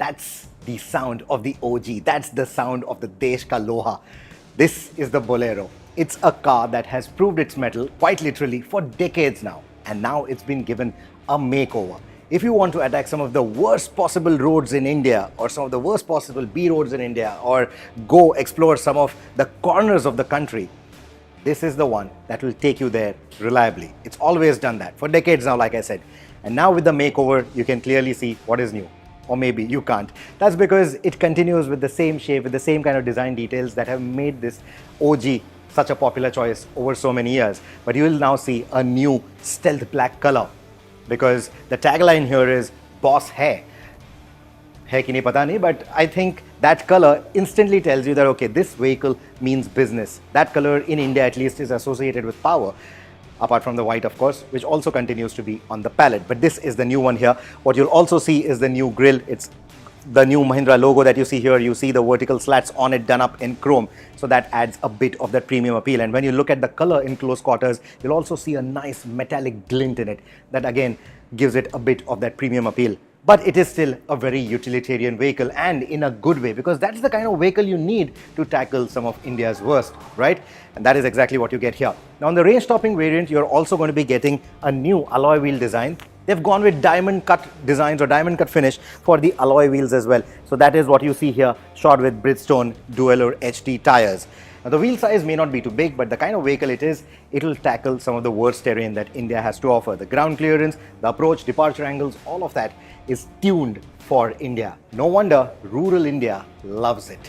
That's the sound of the OG. That's the sound of the Desh Ka Loha. This is the Bolero. It's a car that has proved its mettle quite literally for decades now. And now it's been given a makeover. If you want to attack some of the worst possible roads in India, or some of the worst possible B roads in India, or go explore some of the corners of the country, this is the one that will take you there reliably. It's always done that for decades now, like I said. And now with the makeover, you can clearly see what is new. Or maybe you can't. That's because it continues with the same shape, with the same kind of design details that have made this OG such a popular choice over so many years. But you will now see a new stealth black color, because the tagline here is Boss Hai. Hai ki nahi pata nahi, but I think that color instantly tells you that, okay, this vehicle means business. That color in India at least is associated with power, apart from the white, of course, which also continues to be on the palette. But this is the new one here. What you'll also see is the new grille. It's the new Mahindra logo that you see here. You see the vertical slats on it done up in chrome. So that adds a bit of that premium appeal. And when you look at the color in close quarters, you'll also see a nice metallic glint in it. That again gives it a bit of that premium appeal. But it is still a very utilitarian vehicle, and in a good way, because that's the kind of vehicle you need to tackle some of India's worst, right? And that is exactly what you get here. Now, on the range-topping variant, you're also going to be getting a new alloy wheel design. They've gone with diamond cut designs or diamond cut finish for the alloy wheels as well. So that is what you see here, shod with Bridgestone Dueler HT tires. Now, the wheel size may not be too big, but the kind of vehicle it is, it will tackle some of the worst terrain that India has to offer. The ground clearance, the approach, departure angles, all of that is tuned for India. No wonder rural India loves it.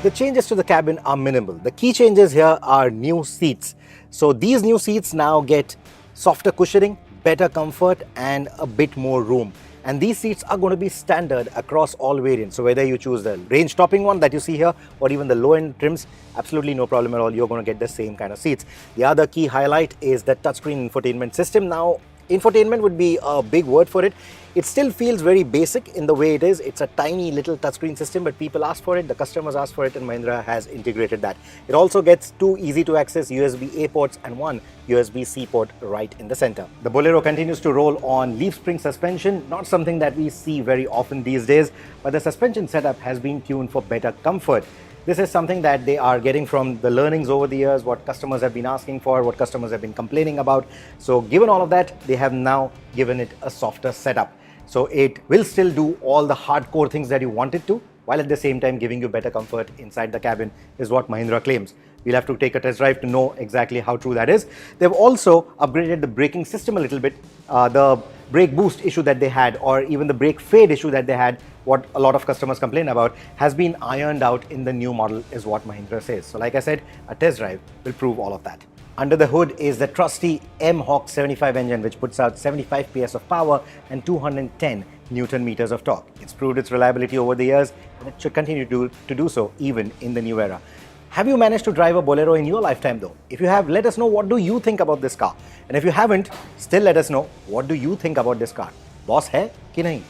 The changes to the cabin are minimal. The key changes here are new seats. So these new seats now get softer cushioning, better comfort, and a bit more room. And these seats are going to be standard across all variants. So whether you choose the range topping one that you see here, or even the low end trims, absolutely no problem at all. You're going to get the same kind of seats. The other key highlight is the touchscreen infotainment system. Now, infotainment would be a big word for it. It still feels very basic in the way it is. It's a tiny little touchscreen system, but people ask for it, the customers ask for it, and Mahindra has integrated that. It also gets two easy to access USB-A ports and one USB-C port right in the center. The Bolero continues to roll on leaf spring suspension, not something that we see very often these days, but the suspension setup has been tuned for better comfort. This is something that they are getting from the learnings over the years, what customers have been asking for, what customers have been complaining about. So given all of that, they have now given it a softer setup. So it will still do all the hardcore things that you want it to, while at the same time giving you better comfort inside the cabin, is what Mahindra claims. We'll have to take a test drive to know exactly how true that is. They've also upgraded the braking system a little bit. The brake boost issue that they had, or even the brake fade issue that they had, what a lot of customers complain about, has been ironed out in the new model, is what Mahindra says. So like I said, a test drive will prove all of that. Under the hood is the trusty M-Hawk 75 engine, which puts out 75 PS of power and 210 Newton meters of torque. It's proved its reliability over the years, and it should continue to do so even in the new era. Have you managed to drive a Bolero in your lifetime though? If you have, let us know what do you think about this car. And if you haven't, still let us know what do you think about this car. Boss hai ki nahi?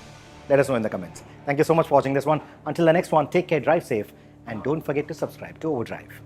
Let us know in the comments. Thank you so much for watching this one. Until the next one, take care, drive safe, and don't forget to subscribe to Overdrive.